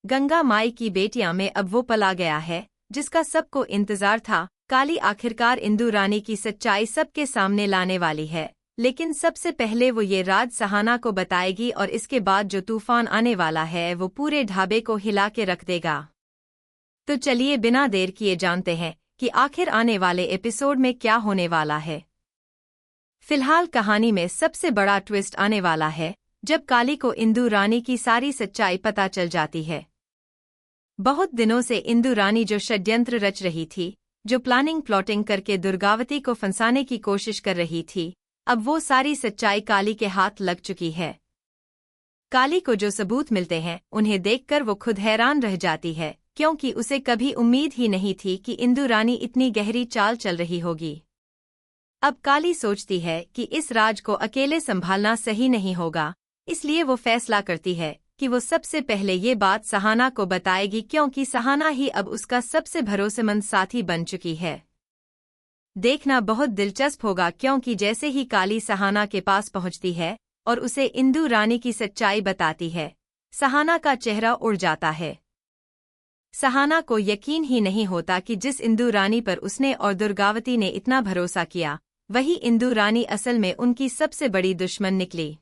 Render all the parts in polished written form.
गंगा माई की बेटियां में अब वो पल आ गया है जिसका सबको इंतजार था। काली आखिरकार इंदु रानी की सच्चाई सबके सामने लाने वाली है, लेकिन सबसे पहले वो ये राज सहाना को बताएगी और इसके बाद जो तूफान आने वाला है वो पूरे ढाबे को हिला के रख देगा। तो चलिए बिना देर किए जानते हैं कि आखिर आने वाले एपिसोड में क्या होने वाला है। फिलहाल कहानी में सबसे बड़ा ट्विस्ट आने वाला है जब काली को इंदु रानी की सारी सच्चाई पता चल जाती है। बहुत दिनों से इंदु रानी जो षड्यंत्र रच रही थी, जो प्लानिंग करके दुर्गावती को फंसाने की कोशिश कर रही थी, अब वो सारी सच्चाई काली के हाथ लग चुकी है। काली को जो सबूत मिलते हैं उन्हें देखकर वो खुद हैरान रह जाती है, क्योंकि उसे कभी उम्मीद ही नहीं थी कि इंदु रानी इतनी गहरी चाल चल रही होगी। अब काली सोचती है कि इस राज को अकेले संभालना सही नहीं होगा, इसलिए वो फैसला करती है कि वो सबसे पहले ये बात सहाना को बताएगी, क्योंकि सहाना ही अब उसका सबसे भरोसेमंद साथी बन चुकी है। देखना बहुत दिलचस्प होगा, क्योंकि जैसे ही काली सहाना के पास पहुंचती है और उसे इंदु रानी की सच्चाई बताती है, सहाना का चेहरा उड़ जाता है। सहाना को यकीन ही नहीं होता कि जिस इंदु रानी पर उसने और दुर्गावती ने इतना भरोसा किया, वही इंदु रानी असल में उनकी सबसे बड़ी दुश्मन निकली।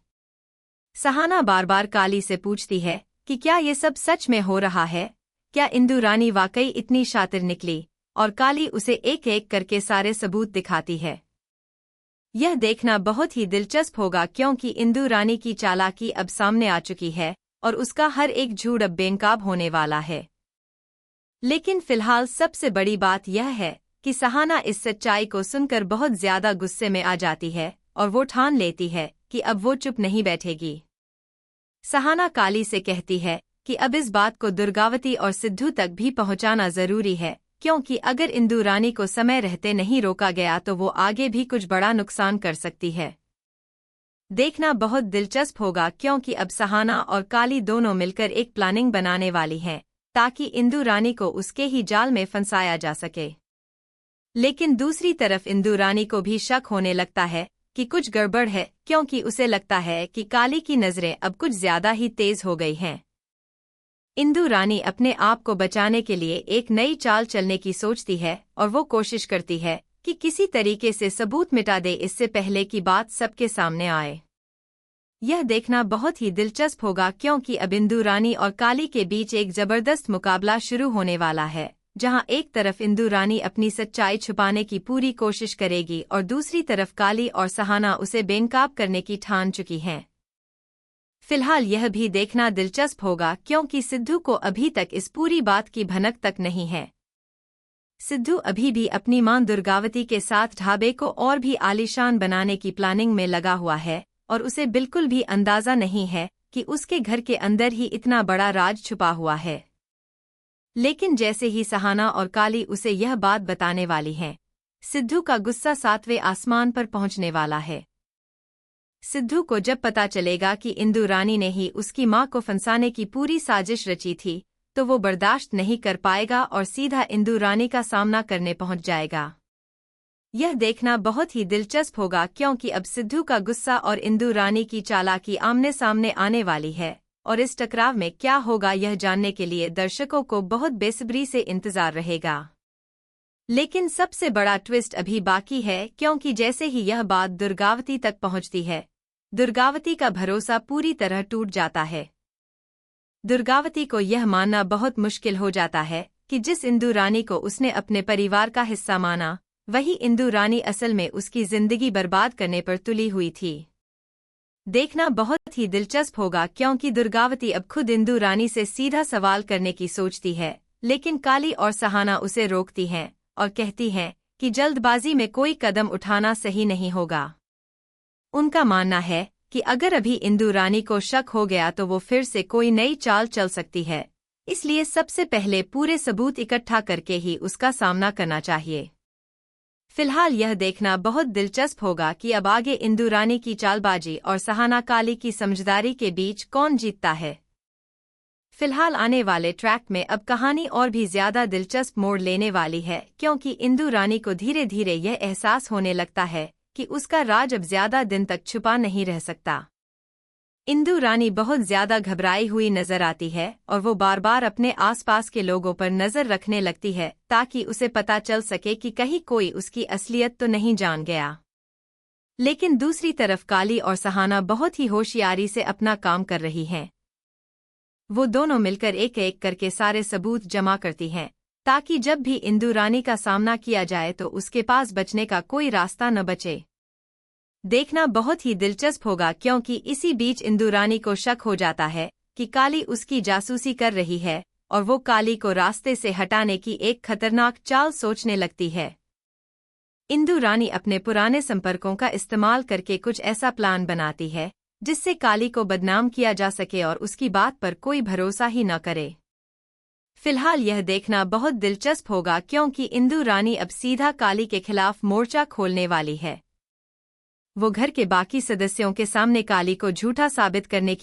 सहाना बार बार काली से पूछती है कि क्या ये सब सच में हो रहा है, क्या इंदु रानी वाकई इतनी शातिर निकली, और काली उसे एक एक करके सारे सबूत दिखाती है। यह देखना बहुत ही दिलचस्प होगा, क्योंकि इंदु रानी की चालाकी अब सामने आ चुकी है और उसका हर एक झूठ अब बेनकाब होने वाला है। लेकिन फिलहाल सबसे बड़ी बात यह है कि सहाना इस सच्चाई को सुनकर बहुत ज्यादा गुस्से में आ जाती है और वो ठान लेती है कि अब वो चुप नहीं बैठेगी। सहाना काली से कहती है कि अब इस बात को दुर्गावती और सिद्धू तक भी पहुंचाना जरूरी है, क्योंकि अगर इंदु रानी को समय रहते नहीं रोका गया तो वो आगे भी कुछ बड़ा नुकसान कर सकती है। देखना बहुत दिलचस्प होगा, क्योंकि अब सहाना और काली दोनों मिलकर एक प्लानिंग बनाने वाली हैं ताकि इंदु रानी को उसके ही जाल में फंसाया जा सके। लेकिन दूसरी तरफ इंदु रानी को भी शक होने लगता है कि कुछ गड़बड़ है, क्योंकि उसे लगता है कि काली की नजरें अब कुछ ज्यादा ही तेज हो गई हैं। इंदु रानी अपने आप को बचाने के लिए एक नई चाल चलने की सोचती है और वो कोशिश करती है कि किसी तरीके से सबूत मिटा दे इससे पहले कि बात सबके सामने आए। यह देखना बहुत ही दिलचस्प होगा, क्योंकि अब इंदु रानी और काली के बीच एक जबरदस्त मुकाबला शुरू होने वाला है, जहां एक तरफ इंदु रानी अपनी सच्चाई छुपाने की पूरी कोशिश करेगी और दूसरी तरफ काली और सहाना उसे बेनकाब करने की ठान चुकी हैं। फिलहाल यह भी देखना दिलचस्प होगा, क्योंकि सिद्धू को अभी तक इस पूरी बात की भनक तक नहीं है। सिद्धू अभी भी अपनी मां दुर्गावती के साथ ढाबे को और भी आलीशान बनाने की प्लानिंग में लगा हुआ है और उसे बिल्कुल भी अंदाजा नहीं है कि उसके घर के अंदर ही इतना बड़ा राज छुपा हुआ है। लेकिन जैसे ही सहाना और काली उसे यह बात बताने वाली हैं, सिद्धू का गुस्सा 7वें आसमान पर पहुंचने वाला है। सिद्धू को जब पता चलेगा कि इंदु रानी ने ही उसकी मां को फंसाने की पूरी साजिश रची थी, तो वो बर्दाश्त नहीं कर पाएगा और सीधा इंदु रानी का सामना करने पहुंच जाएगा। यह देखना बहुत ही दिलचस्प होगा, क्योंकि अब सिद्धू का गुस्सा और इंदु रानी की चालाकी आमने सामने आने वाली है, और इस टकराव में क्या होगा यह जानने के लिए दर्शकों को बहुत बेसब्री से इंतजार रहेगा। लेकिन सबसे बड़ा ट्विस्ट अभी बाकी है, क्योंकि जैसे ही यह बात दुर्गावती तक पहुंचती है, दुर्गावती का भरोसा पूरी तरह टूट जाता है। दुर्गावती को यह मानना बहुत मुश्किल हो जाता है कि जिस इंदु रानी को उसने अपने परिवार का हिस्सा माना, वही इंदु रानी असल में उसकी जिंदगी बर्बाद करने पर तुली हुई थी। देखना बहुत ही दिलचस्प होगा, क्योंकि दुर्गावती अब खुद इंदु रानी से सीधा सवाल करने की सोचती है, लेकिन काली और सहाना उसे रोकती हैं और कहती हैं कि जल्दबाजी में कोई कदम उठाना सही नहीं होगा। उनका मानना है कि अगर अभी इंदु रानी को शक हो गया तो वो फिर से कोई नई चाल चल सकती है, इसलिए सबसे पहले पूरे सबूत इकट्ठा करके ही उसका सामना करना चाहिए। फिलहाल यह देखना बहुत दिलचस्प होगा कि अब आगे इंदु रानी की चालबाजी और सहाना काली की समझदारी के बीच कौन जीतता है। फिलहाल आने वाले ट्रैक में अब कहानी और भी ज्यादा दिलचस्प मोड़ लेने वाली है, क्योंकि इंदु रानी को धीरे धीरे यह एहसास होने लगता है कि उसका राज अब ज्यादा दिन तक छुपा नहीं रह सकता। इंदु रानी बहुत ज्यादा घबराई हुई नजर आती है और वो बार बार अपने आसपास के लोगों पर नजर रखने लगती है ताकि उसे पता चल सके कि कहीं कोई उसकी असलियत तो नहीं जान गया। लेकिन दूसरी तरफ काली और सहाना बहुत ही होशियारी से अपना काम कर रही हैं। वो दोनों मिलकर एक एक करके सारे सबूत जमा करती हैं ताकि जब भी इंदु रानी का सामना किया जाए तो उसके पास बचने का कोई रास्ता न बचे। देखना बहुत ही दिलचस्प होगा क्योंकि इसी बीच इंदु रानी को शक हो जाता है कि काली उसकी जासूसी कर रही है और वो काली को रास्ते से हटाने की एक खतरनाक चाल सोचने लगती है। इंदु रानी अपने पुराने संपर्कों का इस्तेमाल करके कुछ ऐसा प्लान बनाती है जिससे काली को बदनाम किया जा सके और उसकी बात पर कोई भरोसा ही न करे। फिलहाल यह देखना बहुत दिलचस्प होगा क्योंकि इंदु रानी अब सीधा काली के खिलाफ मोर्चा खोलने वाली है। वो घर के बाकी सदस्यों के सामने काली को झूठा साबित करने की